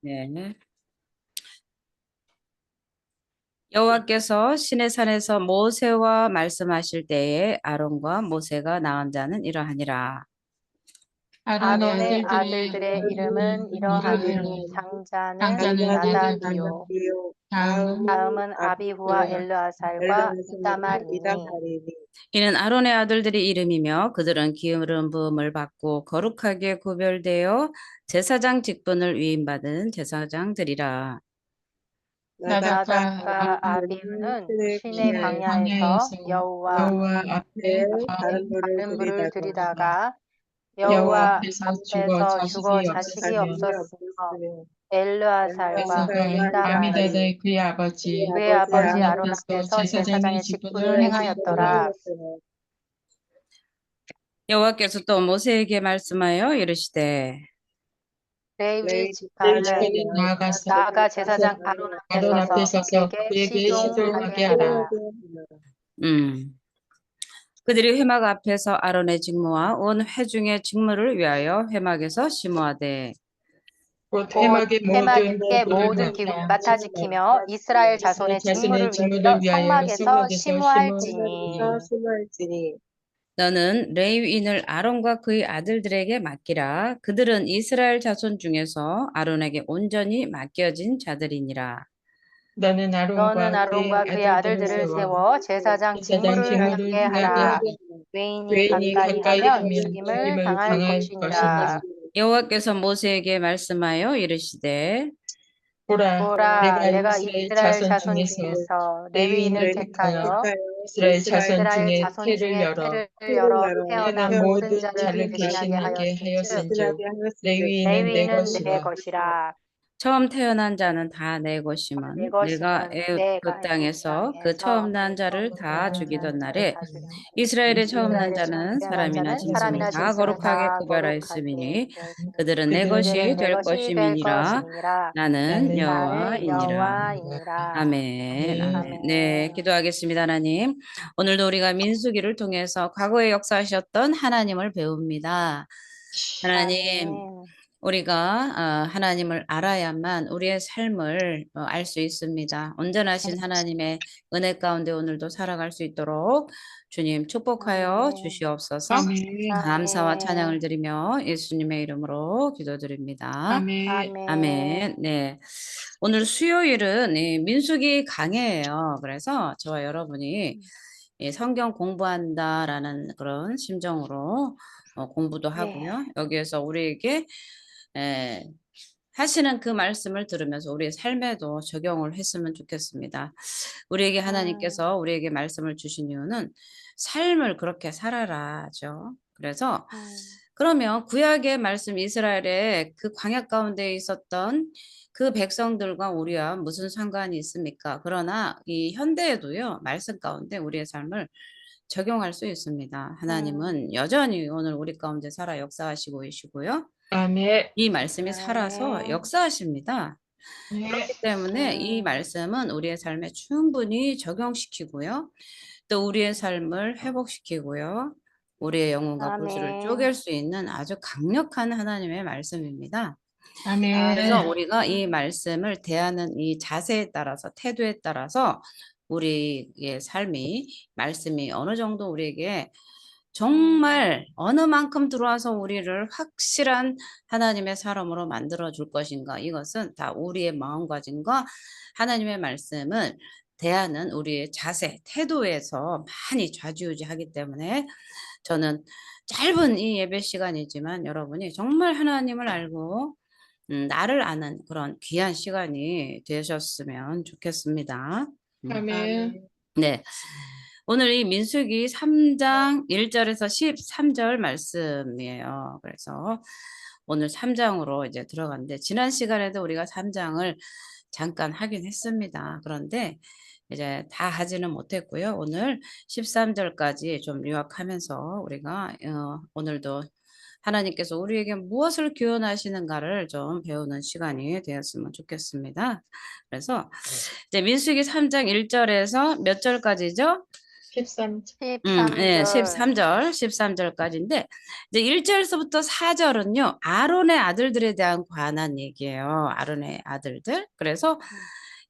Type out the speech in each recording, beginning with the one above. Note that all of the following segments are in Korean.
네. 여호와께서 시내산에서 모세와 말씀하실 때에 아론과 모세가 낳은 자는 이러하니라. 아론의 아론의 아들들의 아들들의 이름은 이름은 이러하니 이러하니 장자는 장자는 나답이요 나답이요 다음은 다음은 아비후와 아비후와 엘르아살과 엘르아살과 이다말이니 이다말이니 이는 아론의 아들들의 이름이며 그들은 기름 부음을 받고 거룩하게 구별되어 제사장 직분을 위임받은 제사장들이라. 나답과 나답과 아비후는 아비후는 신의 신의 광야에서 광야에서 여호와 여호와 앞에 앞에 다른 불을 들이다가 들이다가 여호와 여호와 앞에서 죽어 앞에서 죽어 자식이 자식이 없었으며 없었으며 엘르아살과 엘르아살과 이다말이 아미다다의 그의 아버지 그의 아버지 아론 아론 앞에서 앞에서 제사장의 제사장의 직분을 직분을 행하였더라. 여호와께서 또 모세에게 말씀하여 이르시되 레위 레위 지파를 지파는 나아가서 나아가 제사장 아론 앞에 아론 앞에 서서 서서 그에게 그에게 시종하게 시종하게 하라. 하라. 음 그들이 회막 앞에서 아론의 직무와 온 회중의 직무를 위하여 회막에서 심호하되 곧 곧 해막의 모든 해막의 기구를 모든 기구를 맡아 맡아 지키며 이스라엘 이스라엘 자손의 자손의 직무를 직무를 위하여 위하여 성막에서 성막에서 심우할지니 심할지니 너는 레위인을 아론과 그의 아들들에게 맡기라. 그들은 이스라엘 자손 중에서 아론에게 온전히 맡겨진 자들이니라. 너는 너는 아론과 그의 아론과 그의 아들들을 아들들을 세워 세워 제사장 제사장 직무를 직무를 하게 하게 하라. 하라. 외인이 외인이 가까이 가까이 하면 하면 죽임을 죽임을 당할 당할 것이니라. 것이니라. 여호와께서 모세에게 말씀하여 이르시되 보라, 보라, 내가 내가 이스라엘 이스라엘 자손 자손 중에서 중에서 레위인을 레위인을 택하여 택하여 이스라엘 자손 이스라엘 중에 자손 태를 중에 열어 태를 열어 태어난 태어난 모든 모든 자를 자를 대신하게 대신하게 하였은즉 하였은즉 레위인은 내 레위인은 내 것이라. 것이라. 처음 태어난 자는 다 내 내 것임은 내가 것임은 그 내가 애굽 땅에서 그 처음 땅에서 난 그 자를 처음 다 난 죽이던 자를 날에 다 죽였으니 이스라엘의 처음 난 이스라엘의 처음 자는 태어난 사람이나 자는 짐승을 사람이나 다 짐승을 거룩하게 다 거룩하게 구별하였음이니 구별했으니 그들은 내 그들은 것이 내 될 것이 될 것임이니라. 것임이니라. 나는 나는 나는 여호와이니라. 여호와이니라. 아멘, 아멘. 네, 아멘. 기도하겠습니다, 하나님. 오늘도 우리가 민수기를 통해서 과거에 역사하셨던 하나님을 배웁니다. 하나님, 아멘. 우리가 하나님을 알아야만 우리의 삶을 알 수 있습니다. 온전하신 하나님의 은혜 가운데 오늘도 살아갈 수 있도록 주님 축복하여 아멘. 주시옵소서. 아멘. 감사와 찬양을 아멘. 드리며 예수님의 이름으로 기도드립니다. 아멘. 아멘. 아멘. 네. 오늘 수요일은 이 민수기 강해예요. 그래서 저와 여러분이 이 성경 공부한다라는 그런 심정으로 공부도 네. 하고요. 여기에서 우리에게 에, 하시는 그 말씀을 들으면서 우리의 삶에도 적용을 했으면 좋겠습니다. 우리에게 음, 하나님께서 우리에게 말씀을 주신 이유는 삶을 그렇게 살아라죠. 그래서 음, 그러면 구약의 말씀 이스라엘의 그 광야 가운데 있었던 그 백성들과 우리와 무슨 상관이 있습니까? 그러나 이 현대에도요, 말씀 가운데 우리의 삶을 적용할 수 있습니다. 음, 하나님은 여전히 오늘 우리 가운데 살아 역사하시고 계시고요. 아멘. 이 말씀이 살아서 아멘. 역사하십니다. 아멘. 그렇기 때문에 이 음, 말씀은 우리의 삶에 충분히 적용시키고요. 또 우리의 삶을 회복시키고요. 우리의 영혼과 구주를 쪼갤 아멘. 수 있는 아주 강력한 하나님의 말씀입니다. 그래서 아멘. 우리가 이 아멘. 말씀을 대하는 이 자세에 따라서 태도에 따라서 우리의 삶이 말씀이 어느 정도 우리에게 음, 정말 어느 만큼 들어와서 우리를 확실한 하나님의 사람으로 만들어 줄 것인가 이것은 다 우리의 마음가짐과 하나님의 말씀을 대하는 우리의 자세, 태도에서 많이 좌지우지하기 때문에 저는 짧은 이 예배 시간이지만 여러분이 정말 하나님을 알고 나를 아는 그런 귀한 시간이 되셨으면 좋겠습니다. 아멘. 네. 오늘 이 민수기 3장 1절에서 13절 말씀이에요. 그래서 오늘 3장으로 이제 들어갔는데 지난 시간에도 우리가 3장을 잠깐 하긴 했습니다. 그런데 이제 다 하지는 못했고요. 오늘 13절까지 좀 요약하면서 우리가 오늘도 하나님께서 우리에게 무엇을 교훈하시는가를 좀 배우는 시간이 되었으면 좋겠습니다. 그래서 이제 민수기 3장 1절에서 몇 절까지죠? 13. 네, 13절. 13절까지인데, 이제 1절에서부터 4절은요, 아론의 아들들에 대한 관한 얘기예요. 아론의 아들들. 그래서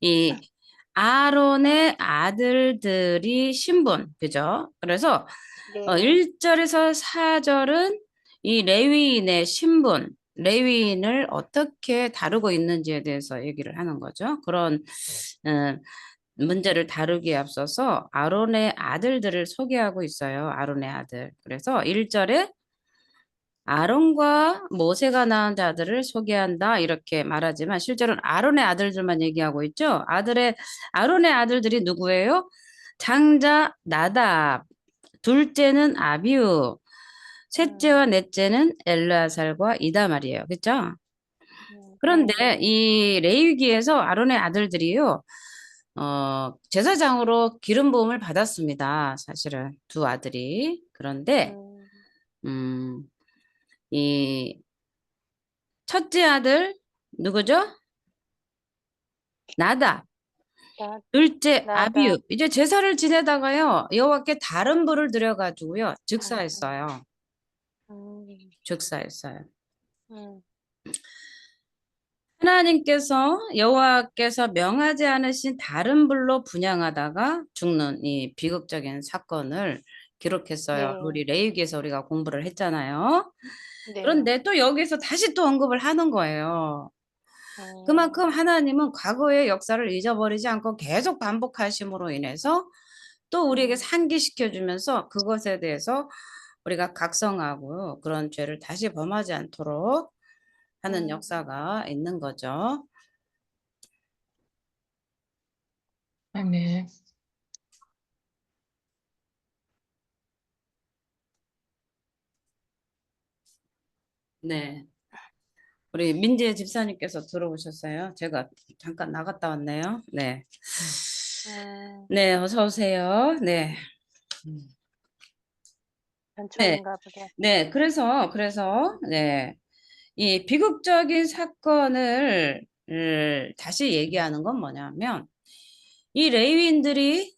이 아론의 아들들이 신분, 그죠? 그래서 네. 1절에서 4절은 이 레위인의 신분, 레위인을 어떻게 다루고 있는지에 대해서 얘기를 하는 거죠. 그런 어, 문제를 다루기에 앞서서 아론의 아들들을 소개하고 있어요. 아론의 아들. 그래서 1절에 아론과 모세가 낳은 자들을 소개한다 이렇게 말하지만 실제로는 아론의 아들들만 얘기하고 있죠. 아론의 아들들이 누구예요? 장자 나답, 둘째는 아비우, 셋째와 넷째는 엘르아살과 이다말이에요. 그렇죠? 그런데 네. 이 레위기에서 아론의 아들들이요. 제사장으로 기름 부음을 받았습니다. 사실은 두 아들이. 그런데 음, 이 첫째 아들 누구죠? 나답. 둘째 나답. 아비우. 이제 제사를 지내다가요. 여호와께 다른 불을 드려가지고요. 즉사했어요. 즉사했어요. 하나님께서 여호와께서 명하지 않으신 다른 불로 분향하다가 죽는 이 비극적인 사건을 기록했어요. 네. 우리 레위기에서 우리가 공부를 했잖아요. 네. 그런데 또 여기서 다시 또 언급을 하는 거예요. 그만큼 하나님은 과거의 역사를 잊어버리지 않고 계속 반복하심으로 인해서 또 우리에게 상기시켜 주면서 그것에 대해서 우리가 각성하고 그런 죄를 다시 범하지 않도록 하는 역사가 있는 거죠. 아멘. 네. 우리 민재 집사님께서 들어오셨어요. 제가 잠깐 나갔다 왔네요. 네. 네, 어서 오세요. 네. 전초인가 보다. 네, 그래서, 네. 이 비극적인 사건을 다시 얘기하는 건 뭐냐면, 이 레위인들이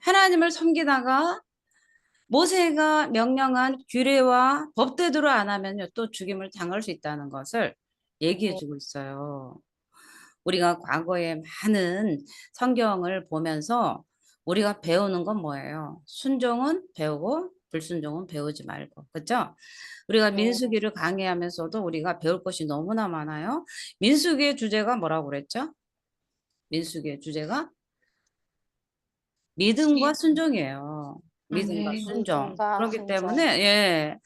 하나님을 섬기다가 모세가 명령한 규례와 법대로 안 하면요, 또 죽임을 당할 수 있다는 것을 얘기해 주고 있어요. 우리가 과거에 많은 성경을 보면서 우리가 배우는 건 뭐예요? 순종은 배우고 불순종은 배우지 말고. 그렇죠? 우리가 민수기를 강의하면서도 우리가 배울 것이 너무나 많아요. 민수기의 주제가 뭐라고 그랬죠? 민수기의 주제가 믿음과 순종이에요. 믿음과 아멘. 순종. 믿음과 그렇기 순종. 때문에 예.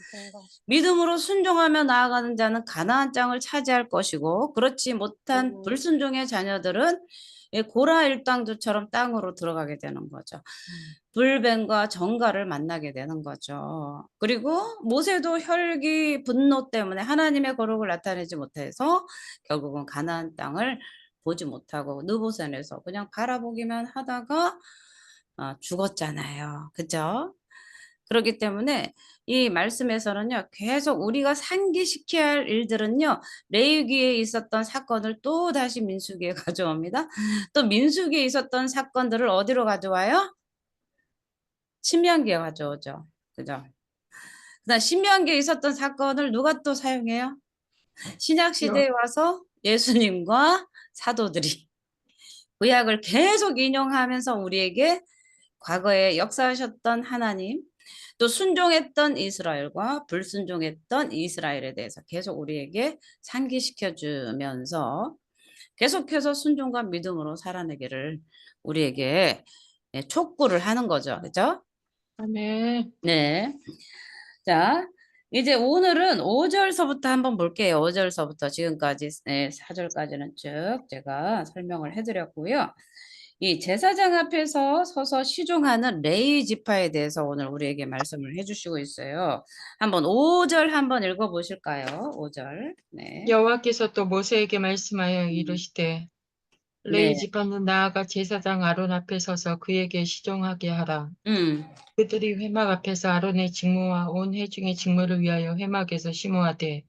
믿음으로 순종하며 나아가는 자는 가나안 땅을 차지할 것이고 그렇지 못한 불순종의 자녀들은 고라 일당주처럼 땅으로 들어가게 되는 거죠. 불뱀과 정갈을 만나게 되는 거죠. 그리고 모세도 혈기 분노 때문에 하나님의 거룩을 나타내지 못해서 결국은 가나안 땅을 보지 못하고 느보산에서 그냥 바라보기만 하다가 죽었잖아요. 그죠? 그렇기 때문에 이 말씀에서는요, 계속 우리가 상기시켜야 할 일들은요, 레위기에 있었던 사건을 또 다시 민수기에 가져옵니다. 또 민수기에 있었던 사건들을 어디로 가져와요? 신명기에 가져오죠. 그죠? 그다음 신명기에 있었던 사건을 누가 또 사용해요? 신약 시대에 와서 예수님과 사도들이 구약을 계속 인용하면서 우리에게 과거에 역사하셨던 하나님, 또 순종했던 이스라엘과 불순종했던 이스라엘에 대해서 계속 우리에게 상기시켜 주면서 계속해서 순종과 믿음으로 살아내기를 우리에게 촉구를 하는 거죠. 그죠? 아멘. 네. 자, 이제 오늘은 5절서부터 한번 볼게요. 5절서부터 지금까지 4절까지는 쭉 제가 설명을 해드렸고요. 이 제사장 앞에서 서서 시종하는 레위 지파에 대해서 오늘 우리에게 말씀을 해주시고 있어요. 한번 5절 한번 읽어보실까요? 5절. 네. 여호와께서 또 모세에게 말씀하여 이르시되 레위 네. 지파는 나아가 제사장 아론 앞에 서서 그에게 시종하게 하라. 그들이 회막 앞에서 아론의 직무와 온 회중의 직무를 위하여 회막에서 심호하되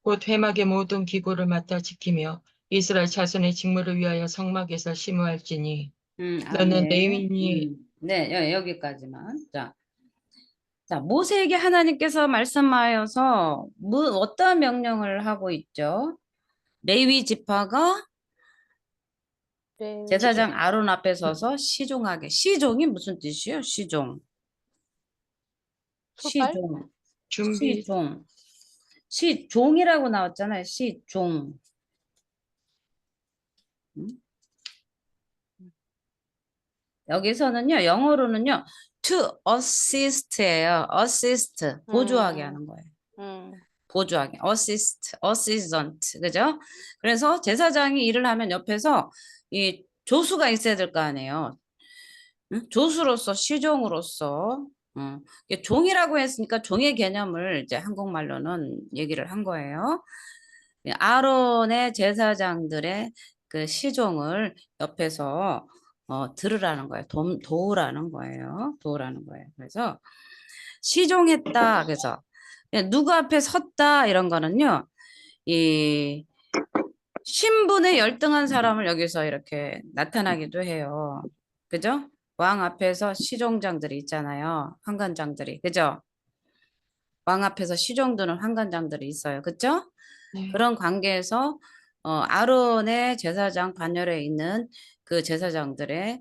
곧 회막의 모든 기구를 맡아 지키며 이스라엘 자손의 직무를 위하여 성막에서 심호할지니 너는 아멘. 레위인이 네, 여기까지만. 자, 모세에게 하나님께서 말씀하여서 어떤 명령을 하고 있죠? 레위 지파가 네. 제사장 아론 앞에 서서 시종하게. 시종이 무슨 뜻이에요? 시종. 수발? 시종. 준비. 시종. 시종이라고 나왔잖아요. 시종. 음? 여기서는요, 영어로는요, to assist예요. assist. 보조하게 하는 거예요. 보조하게. assistant. 그죠? 그래서 제사장이 일을 하면 옆에서 이 조수가 있어야 될 거 아니에요. 응? 조수로서, 시종으로서. 이게 종이라고 했으니까 종의 개념을 이제 한국말로는 얘기를 한 거예요. 아론의 제사장들의 그 시종을 옆에서 들으라는 거예요. 도우라는 거예요. 도우라는 거예요. 그래서 시종했다. 그래서 누구 앞에 섰다 이런 거는요. 이 신분에 열등한 사람을 여기서 이렇게 나타나기도 해요. 그죠? 왕 앞에서 시종장들이 있잖아요. 환관장들이. 그죠? 왕 앞에서 시종드는 환관장들이 있어요. 그죠? 네. 그런 관계에서 아론의 제사장 반열에 있는 그 제사장들의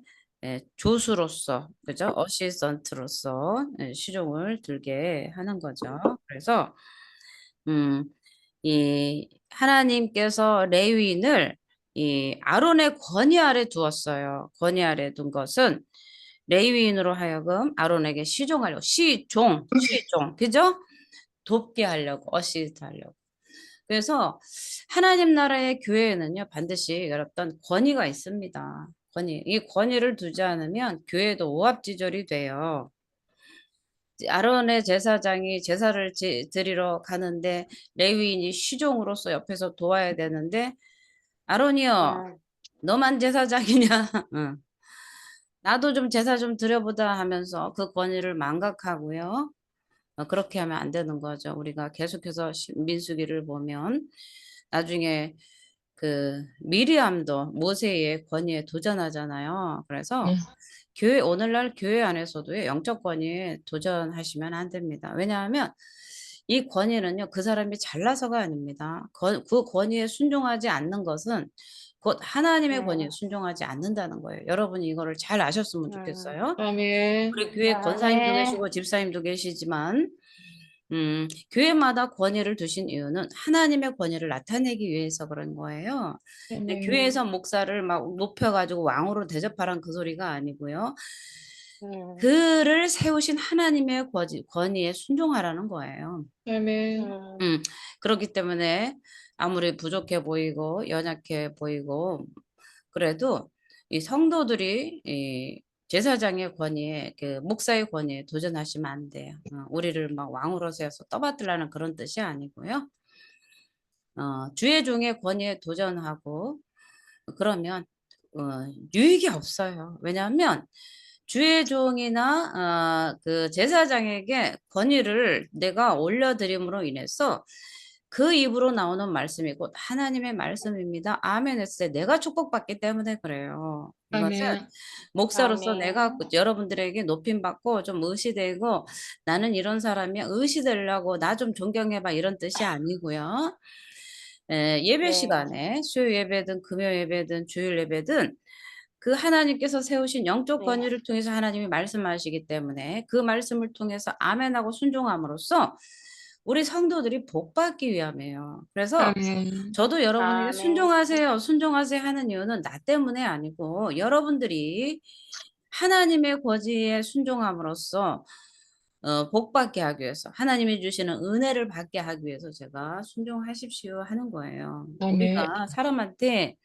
조수로서, 그죠? 어시스턴트로서 시종을 들게 하는 거죠. 그래서 이 하나님께서 레위인을 이 아론의 권위 아래 두었어요. 권위 아래 둔 것은 레위인으로 하여금 아론에게 시종하려고 시종, 그죠? 돕게 하려고, 어시스트 하려고. 그래서 하나님 나라의 교회에는요, 반드시 어떤 권위가 있습니다. 권위. 이 권위를 두지 않으면 교회도 오합지졸이 돼요. 아론의 제사장이 제사를 드리러 가는데 레위인이 시종으로서 옆에서 도와야 되는데 아론이요, 너만 제사장이냐? 응. 나도 좀 제사 좀 드려보자 하면서 그 권위를 망각하고요. 그렇게 하면 안 되는 거죠. 우리가 계속해서 민수기를 보면 나중에 그 미리암도 모세의 권위에 도전하잖아요. 그래서 오늘날 교회 안에서도 영적 권위에 도전하시면 안 됩니다. 왜냐하면 이 권위는요, 그 사람이 잘나서가 아닙니다. 그 권위에 순종하지 않는 것은 곧 하나님의 권위에 순종하지 않는다는 거예요. 여러분이 이거를 잘 아셨으면 좋겠어요. 아멘. 우리 교회 권사님도 계시고 집사님도 계시지만 교회마다 권위를 두신 이유는 하나님의 권위를 나타내기 위해서 그런 거예요. 근데 교회에서 목사를 막 높여가지고 왕으로 대접하란 그 소리가 아니고요. 그를 세우신 하나님의 권위에 순종하라는 거예요. 아멘. 그렇기 때문에 아무리 부족해 보이고 연약해 보이고 그래도 이 성도들이 이 제사장의 권위에 그 목사의 권위에 도전하시면 안 돼요. 우리를 막 왕으로 세워서 떠받들라는 그런 뜻이 아니고요. 주의 종의 권위에 도전하고 그러면 유익이 없어요. 왜냐하면 주의 종이나 그 제사장에게 권위를 내가 올려드림으로 인해서 그 입으로 나오는 말씀이 곧 하나님의 말씀입니다. 아멘 했을 때 내가 축복받기 때문에 그래요. 이것은 아멘. 목사로서 아멘. 내가 여러분들에게 높임받고 좀 의시되고 나는 이런 사람이야 의시되려고 나 좀 존경해봐 이런 뜻이 아니고요. 예배 네. 시간에 수요 예배든 금요 예배든 주일 예배든 그 하나님께서 세우신 영적 네. 권위를 통해서 하나님이 말씀하시기 때문에 그 말씀을 통해서 아멘하고 순종함으로써 우리 성도들이 복 받기 위함이에요. 그래서 아멘. 저도 여러분에게 아멘. 순종하세요, 순종하세요 하는 이유는 나 때문에 아니고 여러분들이 하나님의 권위에 순종함으로써 복 받게 하기 위해서 하나님이 주시는 은혜를 받게 하기 위해서 제가 순종하십시오 하는 거예요. 아멘. 우리가 사람한테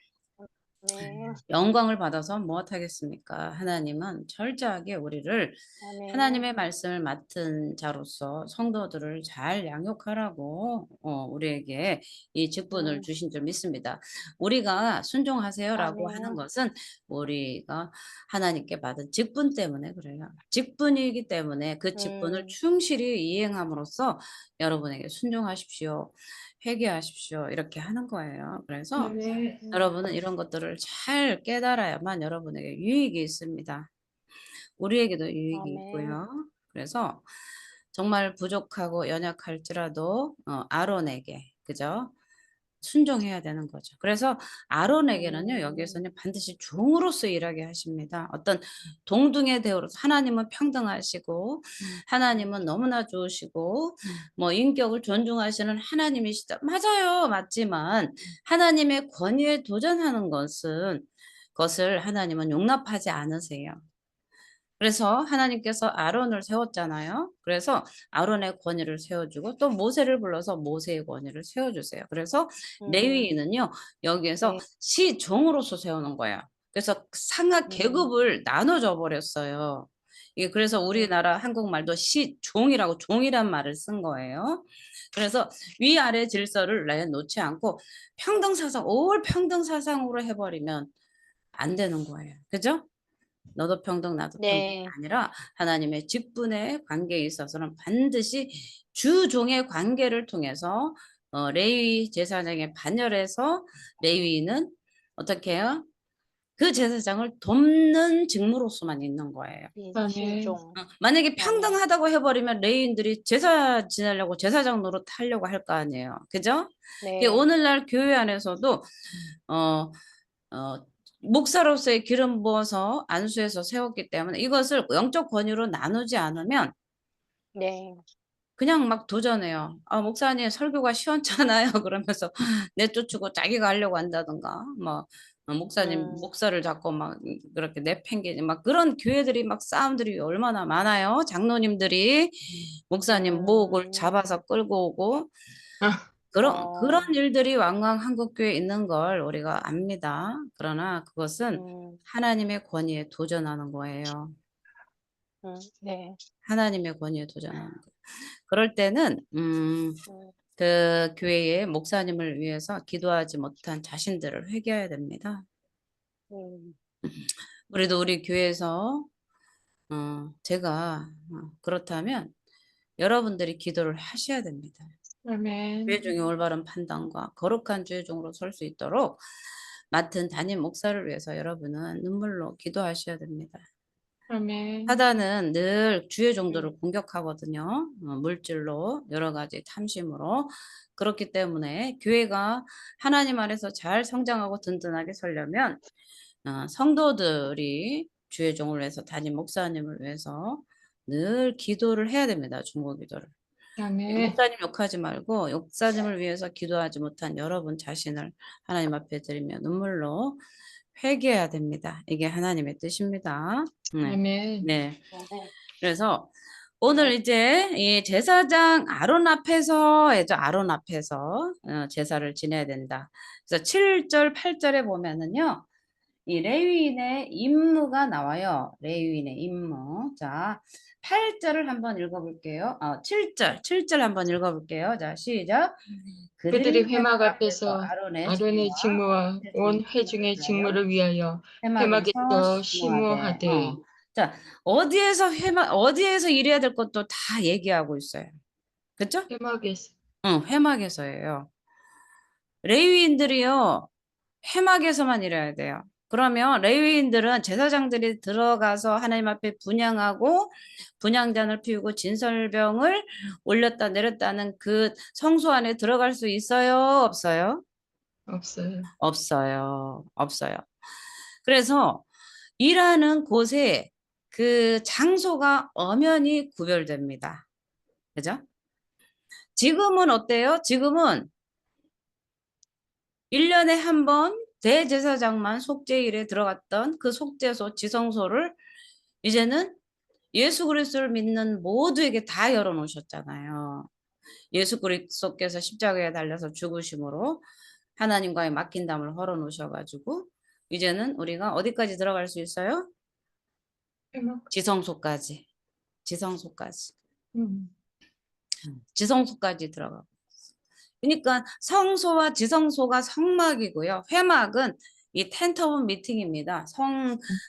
네. 영광을 받아서 무엇하겠습니까? 하나님은 철저하게 우리를 아멘. 하나님의 말씀을 맡은 자로서 성도들을 잘 양육하라고 우리에게 이 직분을 주신 줄 믿습니다. 우리가 순종하세요라고 하는 아멘. 것은 우리가 하나님께 받은 직분 때문에 그래요. 직분이기 때문에 그 직분을 충실히 이행함으로써 여러분에게 순종하십시오. 회개하십시오. 이렇게 하는 거예요. 그래서 여러분은 이런 것들을 잘 깨달아야만 여러분에게 유익이 있습니다. 우리에게도 유익이 아멘. 있고요. 그래서 정말 부족하고 연약할지라도 아론에게 그죠? 순종해야 되는 거죠. 그래서 아론에게는요, 여기에서는 반드시 종으로서 일하게 하십니다. 어떤 동등의 대우로서 하나님은 평등하시고 하나님은 너무나 좋으시고 뭐 인격을 존중하시는 하나님이시다. 맞아요. 맞지만 하나님의 권위에 도전하는 것을 하나님은 용납하지 않으세요. 그래서 하나님께서 아론을 세웠잖아요. 그래서 아론의 권위를 세워주고 또 모세를 불러서 모세의 권위를 세워주세요. 그래서 레위인은요, 여기에서 네. 시종으로서 세우는 거예요. 그래서 상하 계급을 나눠줘 버렸어요. 이게 그래서 우리나라 한국말도 시종이라고 종이란 말을 쓴 거예요. 그래서 위아래 질서를 내놓지 않고 평등사상, 올 평등사상으로 해버리면 안 되는 거예요. 그죠? 너도 평등 나도 평등이 네. 아니라 하나님의 직분의 관계에 있어서는 반드시 주종의 관계를 통해서 레위 제사장에 반열해서 레위인은 어떻게 해요? 그 제사장을 돕는 직무로서만 있는 거예요. 아멘. 시종. 만약에 아멘. 평등하다고 해버리면 레위인들이 제사 지내려고 제사장 노릇 하려고 할 거 아니에요. 그죠? 네. 오늘날 교회 안에서도 어, 목사로서의 기름 부어서 안수해서 세웠기 때문에 이것을 영적 권위로 나누지 않으면 네. 그냥 막 도전해요. 아, 목사님 설교가 시원찮아요. 그러면서 내쫓고 자기가 하려고 한다든가, 뭐, 목사님 목사를 잡고 막 그렇게 내팽개지 막 그런 교회들이 막 싸움들이 얼마나 많아요. 장로님들이 목사님 목을 잡아서 끌고 오고 그런 일들이 왕왕 한국교회에 있는 걸 우리가 압니다. 그러나 그것은 하나님의 권위에 도전하는 거예요. 네. 하나님의 권위에 도전하는 거예요. 그럴 때는 그 교회의 목사님을 위해서 기도하지 못한 자신들을 회개해야 됩니다. 우리도 우리 교회에서 제가 그렇다면 여러분들이 기도를 하셔야 됩니다. 아멘. 주의 종의 올바른 판단과 거룩한 주의 종으로 설 수 있도록 맡은 담임 목사를 위해서 여러분은 눈물로 기도하셔야 됩니다. 아멘. 사단은 늘 주의 종들을 공격하거든요. 물질로 여러 가지 탐심으로. 그렇기 때문에 교회가 하나님 안에서 잘 성장하고 든든하게 서려면 성도들이 주의 종을 위해서 담임 목사님을 위해서 늘 기도를 해야 됩니다. 중보 기도를. 아멘. 목사님 욕하지 말고 목사님을 위해서 기도하지 못한 여러분 자신을 하나님 앞에 드리며 눈물로 회개해야 됩니다. 이게 하나님의 뜻입니다. 네. 아멘. 네. 그래서 오늘 이제 이 제사장 아론 앞에서 제사를 지내야 된다. 그래서 7절, 8절에 보면은요. 이 레위인의 임무가 나와요. 레위인의 임무. 자, 8절을 한번 읽어볼게요. 7절 한번 읽어볼게요. 자, 시작. 그들이 회막 앞에서 아론의 아론의 직무와 온 회중의 직무를 위하여 회막에서 심호하되. 자, 어디에서 일해야 될 것도 다 얘기하고 있어요. 그쵸? 회막에서. 회막에서예요. 레위인들이요. 회막에서만 일해야 돼요. 그러면 레위인들은 제사장들이 들어가서 하나님 앞에 분향하고 분향잔을 피우고 진설병을 올렸다 내렸다는 그 성소 안에 들어갈 수 있어요? 없어요? 없어요. 없어요. 그래서 일하는 곳에 그 장소가 엄연히 구별됩니다. 그죠? 지금은 어때요? 지금은 1년에 한 번 대제사장만 속죄일에 들어갔던 그 속죄소 지성소를 이제는 예수 그리스도를 믿는 모두에게 다 열어놓으셨잖아요. 예수 그리스도께서 십자가에 달려서 죽으심으로 하나님과의 막힌 담을 헐어놓으셔가지고 이제는 우리가 어디까지 들어갈 수 있어요? 회막. 지성소까지 지성소까지 들어가고. 그러니까 성소와 지성소가 성막이고요. 회막은 이 텐트 오브 미팅입니다.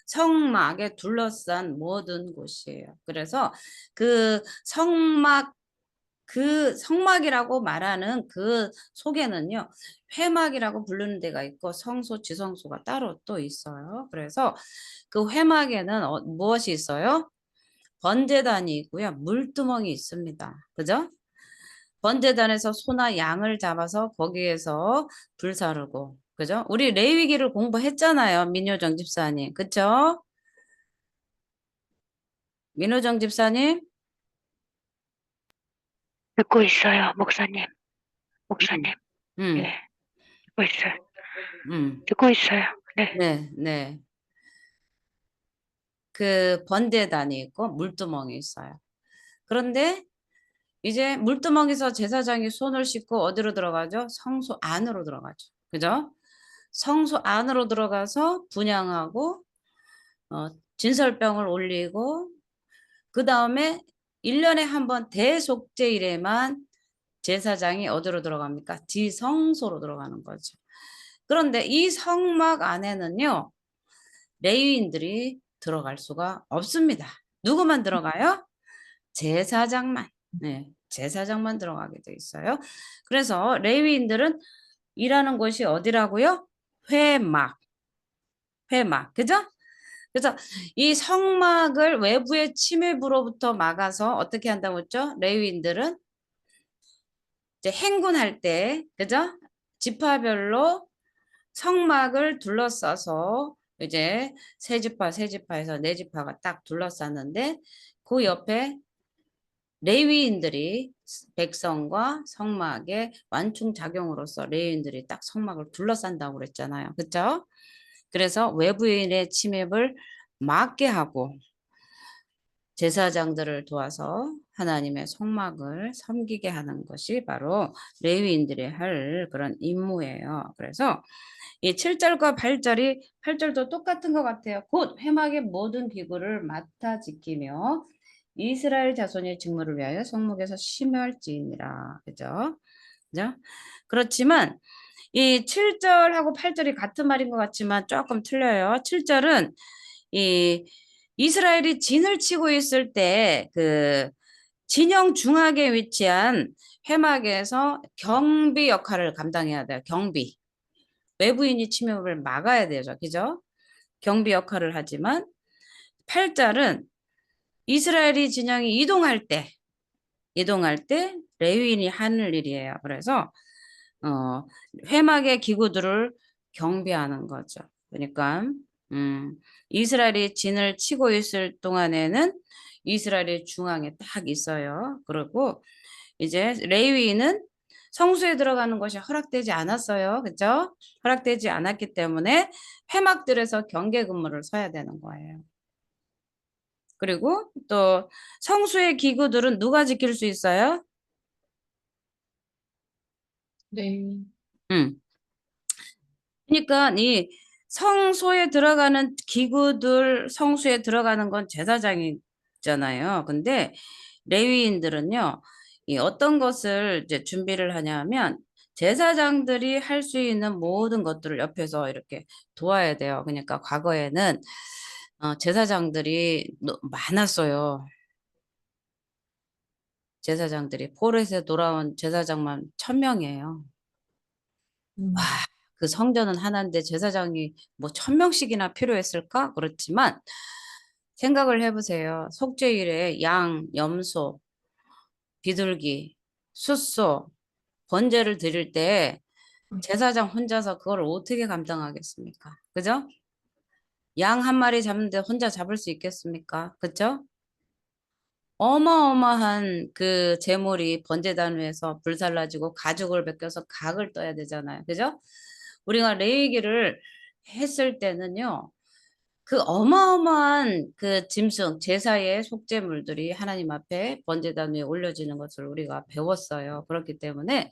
성막에 둘러싼 모든 곳이에요. 그래서 그 성막 그 성막이라고 말하는 그 속에는요, 회막이라고 부르는 데가 있고 성소, 지성소가 따로 또 있어요. 그래서 그 회막에는 무엇이 있어요? 번제단이 있고요. 물두멍이 있습니다. 그죠? 번제단에서 소나 양을 잡아서 거기에서 불 사르고, 그죠? 우리 레위기를 공부했잖아요. 민효정 집사님. 그쵸? 민효정 집사님? 듣고 있어요, 목사님. 목사님. 음, 예, 듣고 있어요. 음. 듣고 있어요. 네. 네, 네. 그 번제단이 있고 물두멍이 있어요. 그런데 이제 물두멍에서 제사장이 손을 씻고 어디로 들어가죠? 성소 안으로 들어가죠. 그죠? 성소 안으로 들어가서 분향하고 진설병을 올리고 그 다음에 1년에 한 번 대속죄일에만 제사장이 어디로 들어갑니까? 지성소로 들어가는 거죠. 그런데 이 성막 안에는요, 레위인들이 들어갈 수가 없습니다. 누구만 들어가요? 제사장만. 네, 제사장만 들어가게 돼 있어요. 그래서 레위인들은 일하는 곳이 어디라고요? 회막. 회막. 그죠? 그래서 이 성막을 외부의 침입으로부터 막아서 어떻게 한다고 했죠? 레위인들은 이제 행군할 때, 그죠? 지파별로 성막을 둘러싸서 이제 세 지파, 세 지파에서 네 지파가 딱 둘러쌌는데 그 옆에 레위인들이 백성과 성막의 완충 작용으로서 레위인들이 딱 성막을 둘러싼다고 그랬잖아요. 그렇죠? 그래서 외부인의 침입을 막게 하고 제사장들을 도와서 하나님의 성막을 섬기게 하는 것이 바로 레위인들이 할 그런 임무예요. 그래서 이 7절과 8절이 8절도 똑같은 것 같아요. 곧 회막의 모든 기구를 맡아 지키며 이스라엘 자손의 직무를 위하여 성목에서 심할지니라. 그죠? 그죠? 그렇지만 이 7절하고 8절이 같은 말인 것 같지만 조금 틀려요. 7절은 이 이스라엘이 진을 치고 있을 때 그 진영 중앙에 위치한 회막에서 경비 역할을 감당해야 돼요. 경비. 외부인이 침입을 막아야 되죠. 그죠? 경비 역할을 하지만 8절은 이스라엘이 진영이 이동할 때 레위인이 하는 일이에요. 그래서 회막의 기구들을 경비하는 거죠. 그러니까 음, 이스라엘이 진을 치고 있을 동안에는 이스라엘이 중앙에 딱 있어요. 그리고 이제 레위인은 성수에 들어가는 것이 허락되지 않았어요. 그죠? 허락되지 않았기 때문에 회막들에서 경계 근무를 서야 되는 거예요. 그리고 또 성수의 기구들은 누가 지킬 수 있어요? 네. 그러니까 이 성소에 들어가는 기구들 성수에 들어가는 건 제사장이잖아요. 근데 레위인들은요, 이 어떤 것을 이제 준비를 하냐면 제사장들이 할 수 있는 모든 것들을 옆에서 이렇게 도와야 돼요. 그러니까 과거에는 제사장들이 많았어요. 제사장들이 포렛에 돌아온 제사장만 1000명이에요. 와, 그 성전은 하나인데 제사장이 뭐 1000명씩이나 필요했을까? 그렇지만 생각을 해보세요. 속죄일에 양, 염소, 비둘기, 숫소, 번제를 드릴 때 제사장 혼자서 그걸 어떻게 감당하겠습니까? 그죠? 양 한 마리 잡는데 혼자 잡을 수 있겠습니까? 그죠? 어마어마한 그 재물이 번제단 위에서 불살라지고 가죽을 벗겨서 각을 떠야 되잖아요. 그죠? 우리가 레위기를 했을 때는요. 그 어마어마한 그 짐승 제사의 속죄물들이 하나님 앞에 번제단 위에 올려지는 것을 우리가 배웠어요. 그렇기 때문에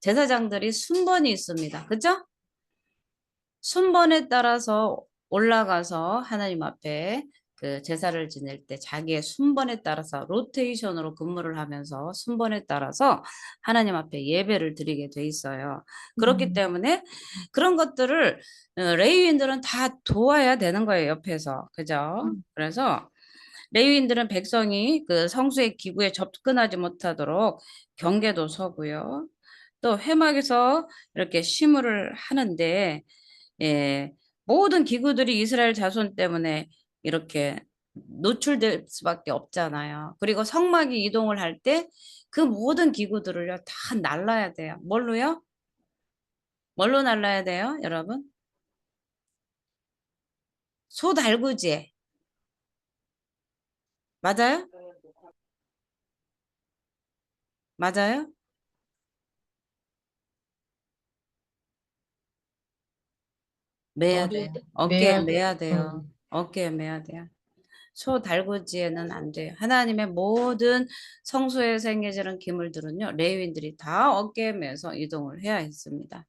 제사장들이 순번이 있습니다. 그죠? 순번에 따라서 올라가서 하나님 앞에 그 제사를 지낼 때 자기의 순번에 따라서 로테이션으로 근무를 하면서 순번에 따라서 하나님 앞에 예배를 드리게 돼 있어요. 그렇기 때문에 그런 것들을 레위인들은 다 도와야 되는 거예요, 옆에서. 그죠? 그래서 레위인들은 백성이 그 성수의 기구에 접근하지 못하도록 경계도 서고요. 또 회막에서 이렇게 시무를 하는데 예, 모든 기구들이 이스라엘 자손 때문에 이렇게 노출될 수밖에 없잖아요. 그리고 성막이 이동을 할 때 그 모든 기구들을요 다 날라야 돼요. 뭘로요? 뭘로 날라야 돼요, 여러분? 소달구지에. 맞아요? 맞아요? 매야 돼요. 머리 어깨에 매야 매야 돼. 돼요. 어깨에 매야 돼요. 소 달구지에는 안 돼요. 하나님의 모든 성소에 생겨지는 기물들은요, 레위인들이 다 어깨에 매서 이동을 해야 했습니다.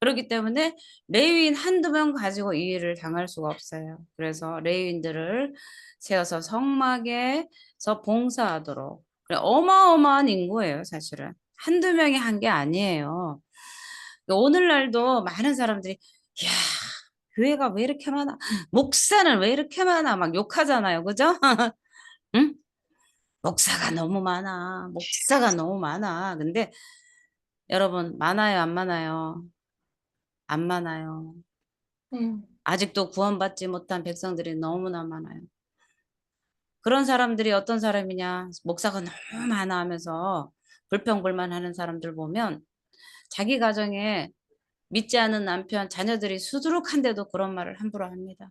그렇기 때문에 레위인 한두 명 가지고 이 일을 당할 수가 없어요. 그래서 레위인들을 세워서 성막에서 봉사하도록. 그래, 어마어마한 인구예요, 사실은. 한두 명이 한 게 아니에요. 오늘날도 많은 사람들이, 이야, 교회가 왜 이렇게 많아? 목사는 왜 이렇게 많아? 막 욕하잖아요. 그죠? 응? 목사가 너무 많아. 목사가 너무 많아. 근데 여러분, 많아요, 안 많아요? 안 많아요. 음. 아직도 구원받지 못한 백성들이 너무나 많아요. 그런 사람들이 어떤 사람이냐? 목사가 너무 많아 하면서 불평불만하는 사람들 보면 자기 가정에 믿지 않은 남편, 자녀들이 수두룩한데도 그런 말을 함부로 합니다.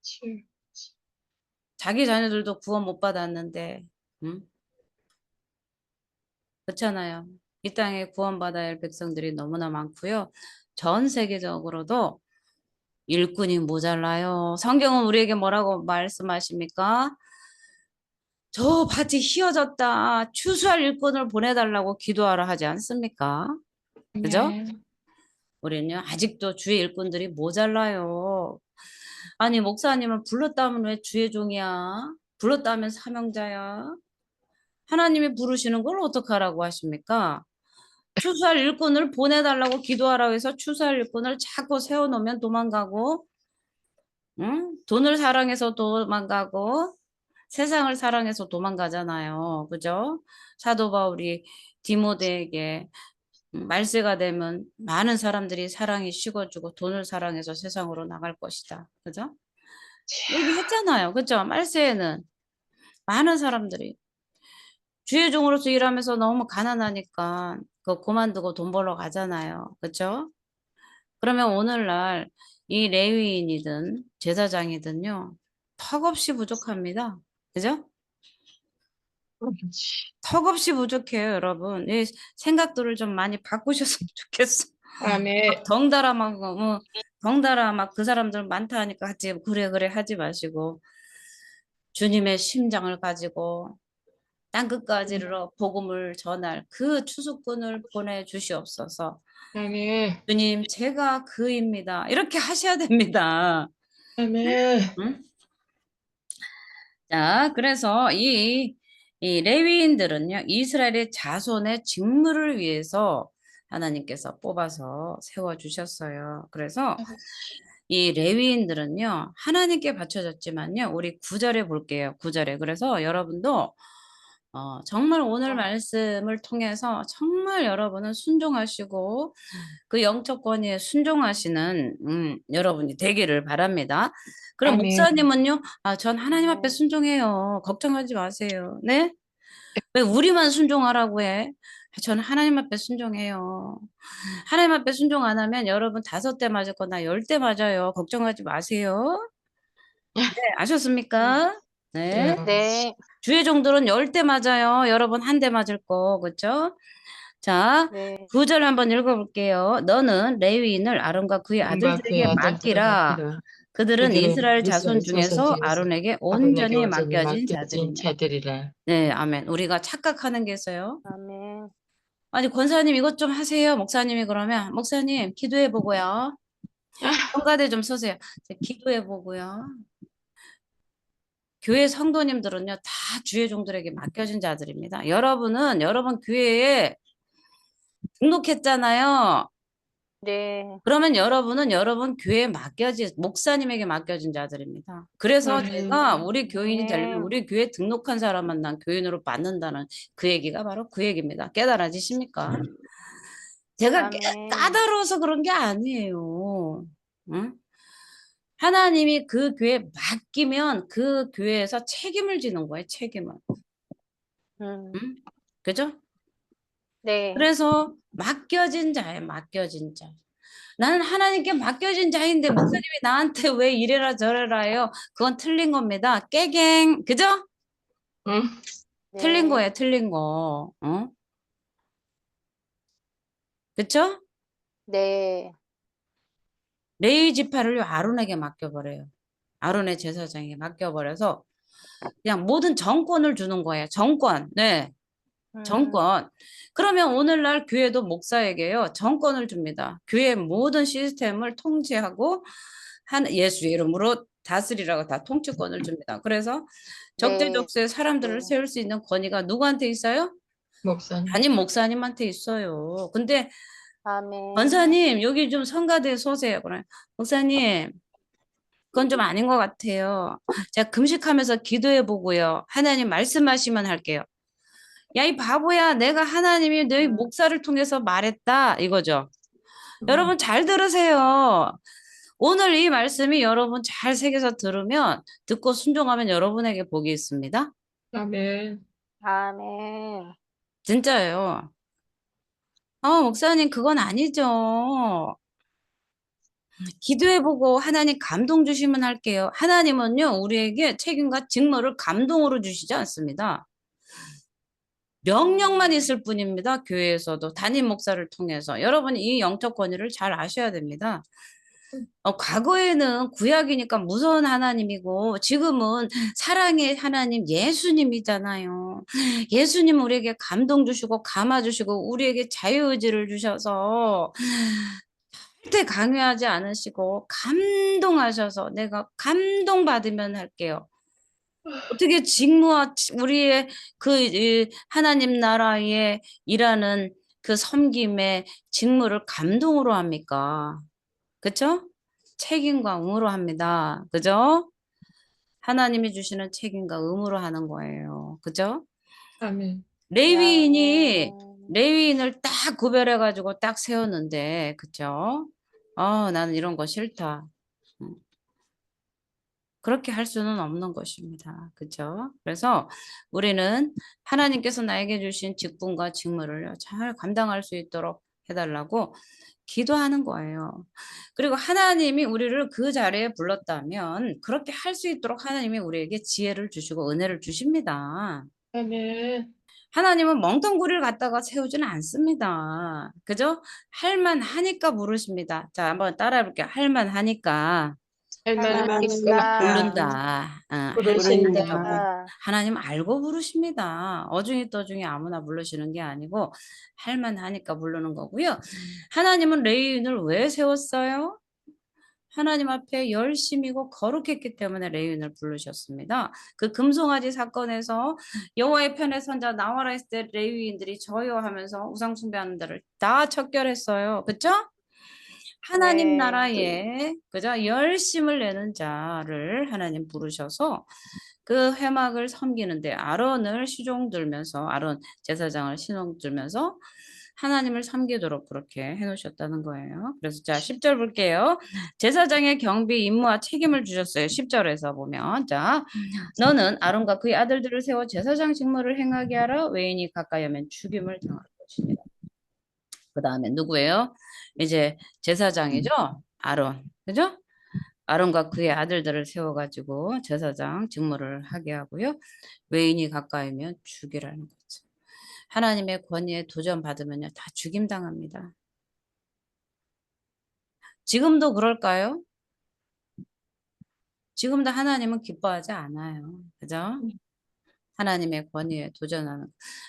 치- 자기 자녀들도 구원 못 받았는데, 응? 그렇잖아요. 이 땅에 구원받아야 할 백성들이 너무나 많고요. 전 세계적으로도 일꾼이 모자라요. 성경은 우리에게 뭐라고 말씀하십니까? 저 밭이 휘어졌다. 추수할 일꾼을 보내달라고 기도하라 하지 않습니까? 그죠? 네. 우리는요, 아직도 주의 일꾼들이 모자라요. 아니, 목사님을 불렀다면 왜 주의 종이야? 불렀다면 사명자야? 하나님이 부르시는 걸 어떡하라고 하십니까? 추수할 일꾼을 보내달라고 기도하라고 해서 추수할 일꾼을 자꾸 세워놓으면 도망가고, 응? 돈을 사랑해서 도망가고, 세상을 사랑해서 도망가잖아요. 그죠? 사도 바울이 디모데에게 말세가 되면 많은 사람들이 사랑이 식어지고 돈을 사랑해서 세상으로 나갈 것이다. 그죠? 얘기했잖아요. 그죠? 말세에는 많은 사람들이 주의 종으로서 일하면서 너무 가난하니까 그 그만두고 돈 벌러 가잖아요. 그죠? 그러면 오늘날 이 레위인이든 제사장이든요. 턱없이 부족합니다. 그죠? 그렇지. 턱없이 부족해요, 여러분. 이 생각들을 좀 많이 바꾸셨으면 좋겠어. 아멘. 덩달아 막, 덩달아 막 그 사람들 많다 하니까 같이 그래, 그래 하지 마시고, 주님의 심장을 가지고 땅끝까지 이르러 복음을 전할 그 추수꾼을 보내주시옵소서. 아멘. 주님, 제가 그입니다. 이렇게 하셔야 됩니다. 아멘. 응? 자, 그래서 이 레위인들은요, 이스라엘의 자손의 직무를 위해서 하나님께서 뽑아서 세워주셨어요. 그래서 이 레위인들은요, 하나님께 바쳐졌지만요, 우리 구절에 볼게요. 구절에. 그래서 여러분도 정말 오늘 말씀을 통해서 정말 여러분은 순종하시고 그 영적 권위에 순종하시는 여러분이 되기를 바랍니다. 그럼 아멘. 목사님은요? 아, 전 하나님 앞에 순종해요. 걱정하지 마세요. 네? 왜 우리만 순종하라고 해? 전 하나님 앞에 순종해요. 하나님 앞에 순종 안 하면 여러분 5대 맞을 거나 10대 맞아요. 걱정하지 마세요. 네, 아셨습니까? 네. 네. 주의 종들은 10대 맞아요. 여러분 1대 맞을 거. 그렇죠? 자, 네. 9절 한번 읽어볼게요. 너는 레위인을 아론과 그의 뭔가 그의 아들들에게 아들들을 맡기라. 맡기라. 그들은 그들은 이스라엘 자손 이스라엘 자손 중에서 중에서 아론에게 아론에게 온전히 온전히 맡겨진 맡겨진 자들이니라. 자들이라. 네, 아멘. 우리가 착각하는 게 있어요. 아멘. 아니, 권사님 이것 좀 하세요. 목사님이 그러면 목사님 기도해 보고요. 성가대 좀 서세요. 기도해 보고요. 교회 성도님들은요, 다 주의 종들에게 맡겨진 자들입니다. 여러분은 여러분 교회에 등록했잖아요. 네. 그러면 여러분은 여러분 교회에 목사님에게 맡겨진 자들입니다. 그래서 제가 우리 교인이 되려면 우리 교회 등록한 사람만 난 교인으로 받는다는 그 얘기가 바로 그 얘기입니다. 깨달아지십니까? 제가 아멘. 까다로워서 그런 게 아니에요. 응? 하나님이 그 교회에 맡기면 그 교회에서 책임을 지는 거예요. 책임을. 응? 그죠? 네. 그래서 맡겨진 자예요. 맡겨진 자. 나는 하나님께 맡겨진 자인데 목사님이 나한테 왜 이래라 저래라 해요. 그건 틀린 겁니다. 깨갱. 그죠? 응. 틀린 네. 거예요. 틀린 거. 어? 그쵸? 네. 레위 지파를 아론에게 맡겨버려요. 아론의 제사장에게 맡겨버려서 그냥 모든 정권을 주는 거예요. 정권. 네. 정권. 그러면 오늘날 교회도 목사에게요. 정권을 줍니다. 교회 모든 시스템을 통제하고 예수의 이름으로 다스리라고 다 통치권을 줍니다. 그래서 네. 적재적소에 사람들을 네. 세울 수 있는 권위가 누구한테 있어요? 목사님. 담임 목사님한테 있어요. 근데 아멘. 권사님 여기 좀 성가대 서세요. 그래. 목사님 그건 좀 아닌 것 같아요. 제가 금식하면서 기도해 보고요. 하나님 말씀하시면 할게요. 야, 이 바보야. 내가 하나님이 너희 목사를 통해서 말했다. 이거죠. 여러분 잘 들으세요. 오늘 이 말씀이 여러분 잘 새겨서 들으면 듣고 순종하면 여러분에게 복이 있습니다. 아멘. 아멘. 진짜예요. 목사님 그건 아니죠. 기도해보고 하나님 감동 주시면 할게요. 하나님은요 우리에게 책임과 직무를 감동으로 주시지 않습니다. 명령만 있을 뿐입니다. 교회에서도 담임 목사를 통해서 여러분이 이 영적 권위를 잘 아셔야 됩니다. 과거에는 구약이니까 무서운 하나님이고 지금은 사랑의 하나님 예수님이잖아요. 예수님 우리에게 감동 주시고 감화 주시고 우리에게 자유의지를 주셔서 절대 강요하지 않으시고 감동하셔서 내가 감동받으면 할게요. 어떻게 직무와 우리의 그 하나님 나라에 일하는 그 섬김의 직무를 감동으로 합니까? 그쵸? 책임과 의무로 합니다. 그죠? 하나님이 주시는 책임과 의무로 하는 거예요. 그죠? 아멘. 레위인이 아멘. 레위인을 딱 구별해가지고 딱 세웠는데, 그쵸? 나는 이런 거 싫다. 그렇게 할 수는 없는 것입니다. 그죠? 그래서 우리는 하나님께서 나에게 주신 직분과 직무를 잘 감당할 수 있도록 해달라고 기도하는 거예요. 그리고 하나님이 우리를 그 자리에 불렀다면 그렇게 할 수 있도록 하나님이 우리에게 지혜를 주시고 은혜를 주십니다. 아멘. 하나님은 멍텅구리를 갖다가 세우지는 않습니다. 그죠? 할만하니까 부르십니다. 자, 한번 따라해 볼게요. 할만하니까 할만하니까 부른다. 부르신다. 할만하니까 하나님 알고 부르십니다. 어중이 떠중이 아무나 부르시는 게 아니고 할만하니까 부르는 거고요. 하나님은 레위인을 왜 세웠어요? 하나님 앞에 열심이고 거룩했기 때문에 레위인을 부르셨습니다. 그 금송아지 사건에서 여호와의 편에 선자 나와라 했을 때 레위인들이 저요 하면서 우상 숭배하는 데를 다 척결했어요. 그쵸? 하나님 네. 나라에 그죠? 열심을 내는 자를 하나님 부르셔서 그 회막을 섬기는데 아론을 시종 들면서 아론 제사장을 시종 들면서 하나님을 섬기도록 그렇게 해놓으셨다는 거예요. 그래서 자 10절 볼게요. 제사장의 경비 임무와 책임을 주셨어요. 10절에서 보면 자 너는 아론과 그의 아들들을 세워 제사장 직무를 행하게 하라. 외인이 가까이 하면 죽임을 당할 것이니라. 그 다음에 누구예요? 이제 제사장이죠. 아론. 그죠? 아론과 그의 아들들을 세워가지고 제사장 직무를 하게 하고요. 외인이 가까이면 죽이라는 거죠. 하나님의 권위에 도전받으면요. 다 죽임당합니다. 지금도 그럴까요? 지금도 하나님은 기뻐하지 않아요. 그죠? 하나님의 권위에 도전하는.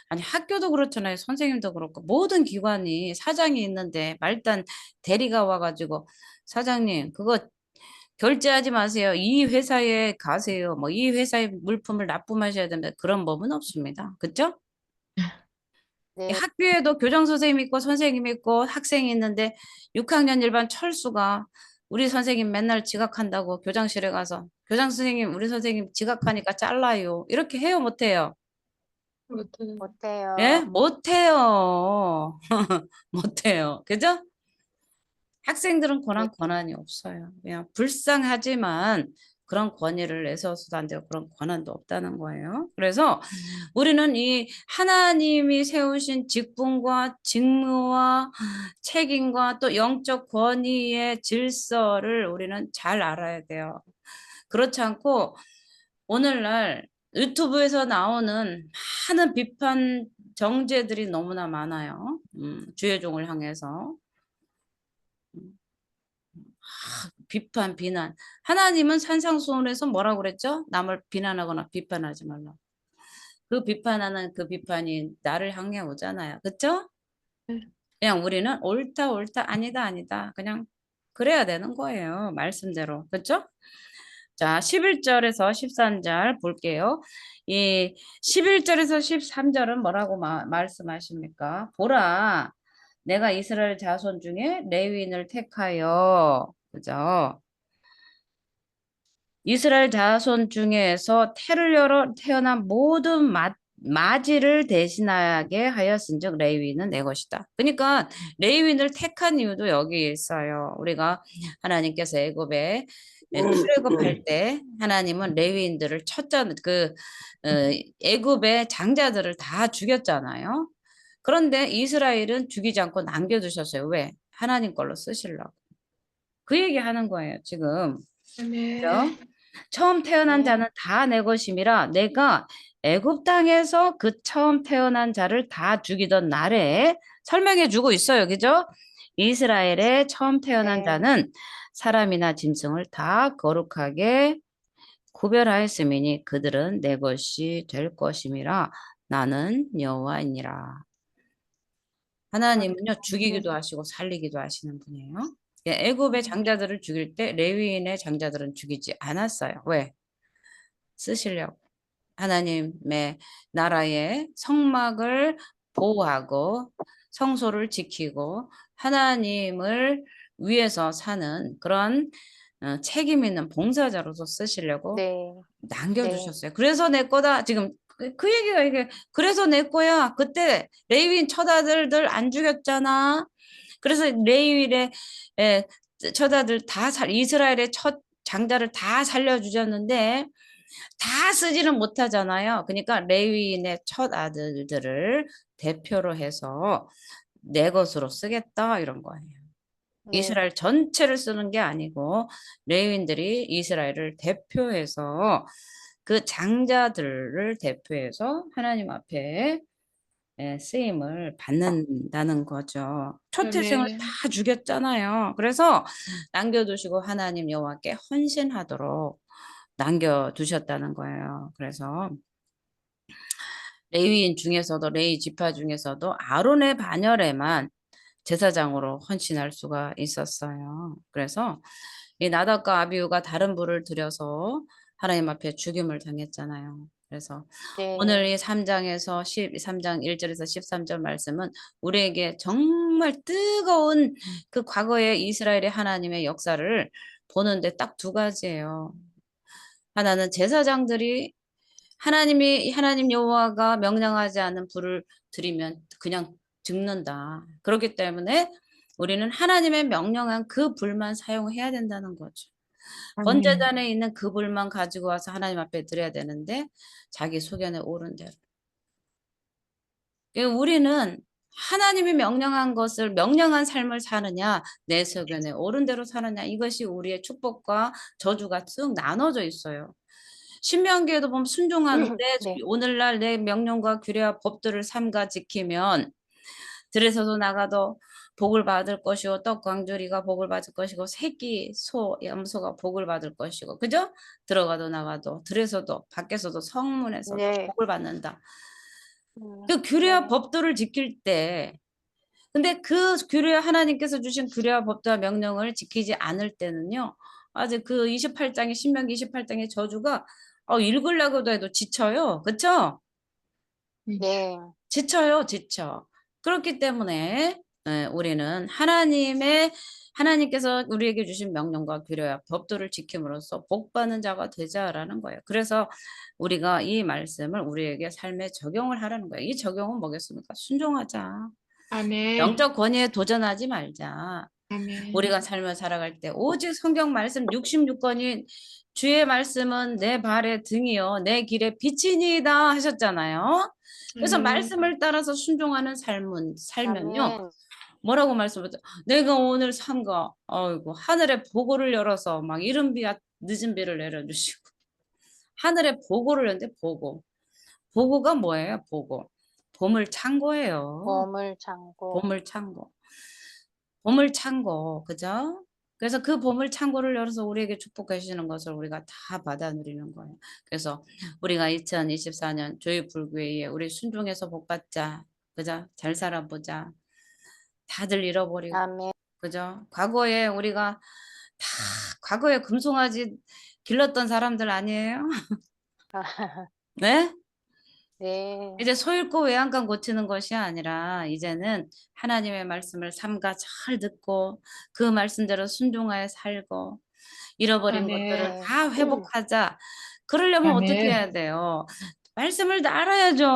아니, 학교도 그렇잖아요. 선생님도 그렇고. 모든 기관이 사장이 있는데 말단 대리가 와가지고 사장님, 그거 결제하지 마세요. 이 회사에 가세요. 뭐 이 회사의 물품을 납품하셔야 된다. 그런 법은 없습니다. 그죠? 네. 학교에도 교장 선생님 있고 선생님 있고 학생이 있는데 6학년 일반 철수가 우리 선생님 맨날 지각한다고 교장실에 가서 교장 선생님 우리 선생님 지각하니까 잘라요. 이렇게 해요, 못 해요? 못해요. 예? 못해요. 못 해요. 못 해요. 그죠? 학생들은 네. 권한이 없어요. 그냥 불쌍하지만 그런 권위를 내세워서도 안 되고 그런 권한도 없다는 거예요. 그래서 우리는 이 하나님이 세우신 직분과 직무와 책임과 또 영적 권위의 질서를 우리는 잘 알아야 돼요. 그렇지 않고 오늘날 유튜브에서 나오는 많은 비판 정죄들이 너무나 많아요. 주의 종을 향해서. 비판, 비난. 하나님은 산상수훈에서 뭐라고 그랬죠? 남을 비난하거나 비판하지 말라. 그 비판하는 그 비판이 나를 향해 오잖아요. 그쵸? 그냥 우리는 옳다, 옳다, 아니다, 아니다. 그냥 그래야 되는 거예요. 말씀대로. 그쵸? 자, 11절에서 13절 볼게요. 이 11절에서 13절은 뭐라고 말씀하십니까? 보라, 내가 이스라엘 자손 중에 레위인을 택하여, 그죠? 이스라엘 자손 중에서 태를 열어 태어난 모든 마지를 대신하게 하였은즉 레위인은 내 것이다. 그러니까 레위인을 택한 이유도 여기 있어요. 우리가 하나님께서 애굽에 출애굽할 때 하나님은 레위인들을 애굽의 장자들을 다 죽였잖아요. 그런데 이스라엘은 죽이지 않고 남겨두셨어요. 왜? 하나님 걸로 쓰시려고. 그 얘기 하는 거예요, 지금. 그죠? 처음 태어난 네. 자는 다 내 것임이라 내가 애굽 땅에서 그 처음 태어난 자를 다 죽이던 날에 설명해 주고 있어요. 그죠? 이스라엘의 처음 태어난 네. 자는 사람이나 짐승을 다 거룩하게 구별하였음이니 그들은 내 것이 될 것임이라 나는 여호와이니라. 하나님은요 죽이기도 하시고 살리기도 하시는 분이에요. 애굽의 장자들을 죽일 때 레위인의 장자들은 죽이지 않았어요. 왜? 쓰시려고. 하나님의 나라의 성막을 보호하고 성소를 지키고 하나님을 위해서 사는 그런 책임 있는 봉사자로서 쓰시려고 네. 남겨두셨어요. 그래서 내 거다. 지금 그 얘기가 이게 그래서 내 거야. 그때 레위인 처자들들 안 죽였잖아. 그래서 레위인의 처자들 이스라엘의 첫 장자를 다 살려주셨는데 다 쓰지는 못하잖아요. 그러니까 레위인의 첫 아들들을 대표로 해서 내 것으로 쓰겠다 이런 거예요. 네. 이스라엘 전체를 쓰는 게 아니고 레위인들이 이스라엘을 대표해서 그 장자들을 대표해서 하나님 앞에 쓰임을 받는다는 거죠. 초태생을 다 죽였잖아요. 그래서 남겨두시고 하나님 여호와께 헌신하도록 남겨두셨다는 거예요. 그래서 레위인 중에서도 레위 지파 중에서도 아론의 반열에만 제사장으로 헌신할 수가 있었어요. 그래서 이 나답과 아비후가 다른 불을 들여서 하나님 앞에 죽임을 당했잖아요. 그래서 네. 오늘 이 3장에서 13장 1절에서 13절 말씀은 우리에게 정말 뜨거운 그 과거의 이스라엘의 하나님의 역사를 보는데 딱 두 가지예요. 하나는 제사장들이 하나님 여호와가 명령하지 않은 불을 들이면 그냥 죽는다. 그렇기 때문에 우리는 하나님의 명령한 그 불만 사용해야 된다는 거죠. 번제단에 있는 그 불만 가지고 와서 하나님 앞에 드려야 되는데 자기 소견에 오른 대로. 우리는 하나님이 명령한 것을 명령한 삶을 사느냐 내 소견에 옳은 대로 사느냐 이것이 우리의 축복과 저주가 쓱 나눠져 있어요. 신명기에도 보면 순종하는데 네. 오늘날 내 명령과 규례와 법들을 삼가 지키면 들에서도 나가도 복을 받을 것이고 떡 광주리가 복을 받을 것이고 새끼 소 염소가 복을 받을 것이고 그죠? 들어가도 나가도 들에서도 밖에서도 성문에서도 네. 복을 받는다. 그 규례와 법도를 지킬 때 근데 그 규례 하나님께서 주신 규례와 법도와 명령을 지키지 않을 때는요. 아직 그 28장의 신명기 28장의 저주가 읽으려고도 해도 지쳐요. 그쵸? 네. 지쳐요. 지쳐. 그렇기 때문에 우리는 하나님께서 우리에게 주신 명령과 규례와 법도를 지킴으로써 복받는 자가 되자라는 거예요. 그래서 우리가 이 말씀을 우리에게 삶에 적용을 하라는 거예요. 이 적용은 뭐겠습니까? 순종하자. 아멘. 영적 권위에 도전하지 말자. 아멘. 우리가 삶을 살아갈 때 오직 성경 말씀 66권인 주의 말씀은 내 발의 등이요 내 길의 빛이니이다 하셨잖아요. 그래서 아멘. 말씀을 따라서 순종하는 살면요. 아멘. 뭐라고 말씀하죠? 내가 오늘 산거 어이구 하늘에 보고를 열어서 막 이른 비와 늦은 비를 내려주시고 하늘에 보고를 열는데 보고가 뭐예요? 보물 창고예요. 보물창고. 보물 창고 그죠? 그래서 그 보물 창고를 열어서 우리에게 축복해 주시는 것을 우리가 다 받아 누리는 거예요. 그래서 우리가 2024년 조의 불구에 우리 순종해서 복 받자. 그죠? 잘 살아보자. 다들 잃어버리고 아멘. 그죠? 과거에 우리가 다 과거에 금송아지 길렀던 사람들 아니에요? 네? 네. 이제 소잃고 외양간 고치는 것이 아니라 이제는 하나님의 말씀을 삼가 잘 듣고 그 말씀대로 순종하여 살고 잃어버린 아멘. 것들을 다 회복하자. 그러려면 어떻게 아멘. 해야 돼요? 말씀을 다 알아야죠.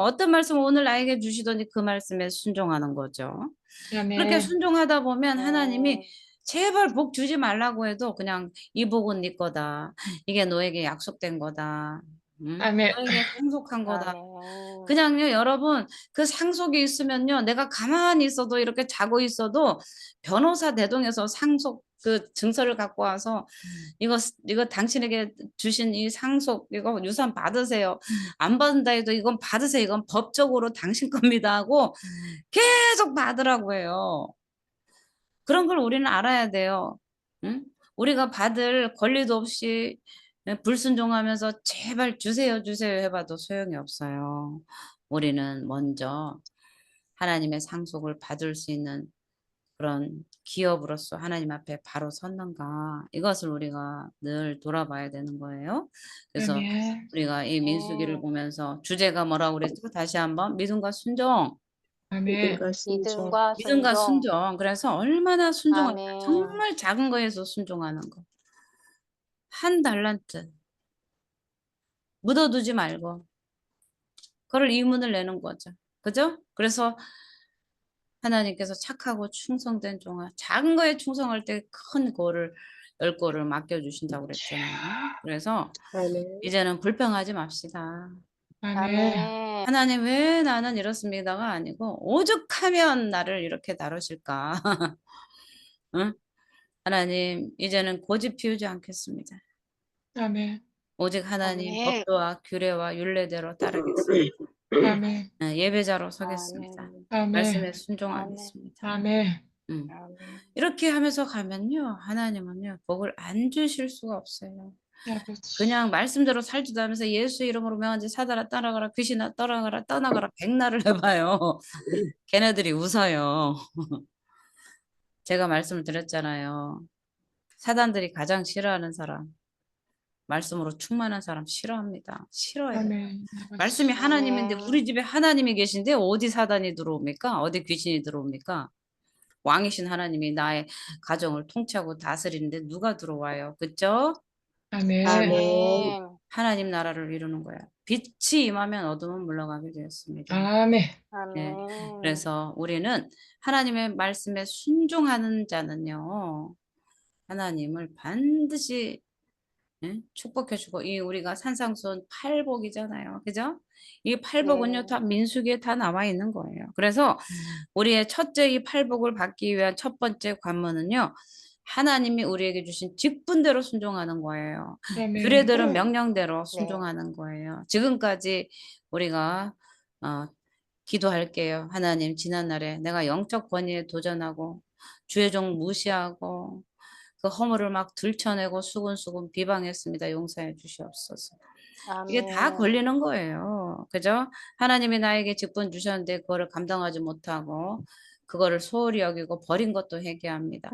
어떤 말씀을 오늘 나에게 주시더니 그 말씀에 순종하는 거죠. 그렇게 아멘. 순종하다 보면 하나님이 네. 제발 복 주지 말라고 해도 그냥 이 복은 네 거다. 이게 너에게 약속된 거다. 아멘. 너에게 상속한 거다. 아멘. 그냥요 여러분 그 상속이 있으면요 내가 가만히 있어도 이렇게 자고 있어도 변호사 대동해서 상속 그 증서를 갖고 와서 이거 당신에게 주신 이 상속 이거 유산 받으세요. 안 받는다 해도 이건 받으세요. 이건 법적으로 당신 겁니다 하고 계속 받으라고 해요. 그런 걸 우리는 알아야 돼요. 응? 우리가 받을 권리도 없이 불순종하면서 제발 주세요, 주세요 해봐도 소용이 없어요. 우리는 먼저 하나님의 상속을 받을 수 있는 그런 기업으로서 하나님 앞에 바로 섰는가 이것을 우리가 늘 돌아봐야 되는 거예요. 그래서 아멘. 우리가 이 민수기를 보면서 주제가 뭐라고 그랬죠? 다시 한번 믿음과 순종. 아멘. 믿음과 믿음과 순종. 순종. 그래서 얼마나 순종할까? 아멘. 정말 작은 거에서 순종하는 거. 한 달란트. 묻어두지 말고. 그걸 의문을 내는 거죠. 그죠? 그래서 하나님께서 착하고 충성된 종아. 작은 거에 충성할 때 큰 거를 10거를 맡겨주신다고 그랬잖아요. 그래서 이제는 불평하지 맙시다. 아멘. 아멘. 하나님 왜 나는 이렇습니다가 아니고 오죽하면 나를 이렇게 다루실까. 응? 하나님 이제는 고집 피우지 않겠습니다. 아멘. 오직 하나님 아멘. 법도와 규례와 율례대로 따르겠습니다. 아멘. 예배자로 서겠습니다. 아멘. 말씀에 순종하겠습니다. 아멘. 아멘. 이렇게 하면서 가면요 하나님은요 복을 안 주실 수가 없어요. 아버지. 그냥 말씀대로 살지도 않으면서 예수 이름으로 명한지 사다라 따라가라 귀신아 떠나가라 백날을 해봐요. 걔네들이 웃어요. 제가 말씀을 드렸잖아요. 사단들이 가장 싫어하는 사람 말씀으로 충만한 사람 싫어합니다. 싫어해요. 아멘. 말씀이 하나님인데 아멘. 우리 집에 하나님이 계신데 어디 사단이 들어옵니까? 어디 귀신이 들어옵니까? 왕이신 하나님이 나의 가정을 통치하고 다스리는데 누가 들어와요? 그쵸? 아멘. 아멘. 하나님 나라를 이루는 거야. 빛이 임하면 어둠은 물러가게 되었습니다. 아멘. 네. 아멘. 그래서 우리는 하나님의 말씀에 순종하는 자는요. 하나님을 반드시 축복해주고 이 우리가 산상수훈 팔복이잖아요. 그죠? 이 팔복은요 네. 다 민수기에 다 나와 있는 거예요. 그래서 우리의 첫째 이 팔복을 받기 위한 첫 번째 관문은요. 하나님이 우리에게 주신 직분대로 순종하는 거예요. 아멘. 규례대로 명령대로 네. 순종하는 거예요. 지금까지 우리가 기도할게요. 하나님 지난날에 내가 영적 권위에 도전하고 주의 종 무시하고 그 허물을 막 들춰내고 수군수군 비방했습니다. 용서해 주시옵소서. 이게 다 아멘. 걸리는 거예요. 그죠? 하나님이 나에게 직분 주셨는데 그거를 감당하지 못하고 그거를 소홀히 여기고 버린 것도 회개합니다.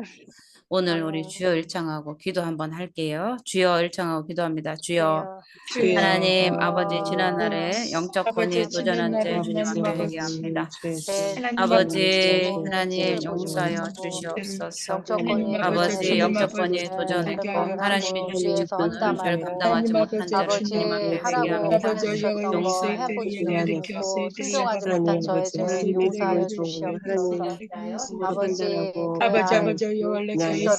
오늘 우리 아멘. 주여 일창하고 기도 한번 할게요. 주여 일창하고 기도합니다. 주여 주여. 하나님 아버지 지난날에 영적 아버지, 권위에 지난 도전한 죄 날에 주님 앞에 하나님 회개합니다. 네, 아버지 주님, 하나님 죄를 용서하여 보시고 주시옵소서. 영적 하나님 권위에 아버지, 아버지 도전해서 영적 하나님 권위에 아버지, 도전했고 하나님이 하고 주신 위에서 직분을 한다 죄를 말고 감당하지 못한 죄를 아버지 주님 앞에 하라고 회개합니다. 하셨던 거 해보지 못했고 순종하지 못한 저의 죄를 용서하여 주시옵소서. 아버지 교회 안에 아버지, 질서를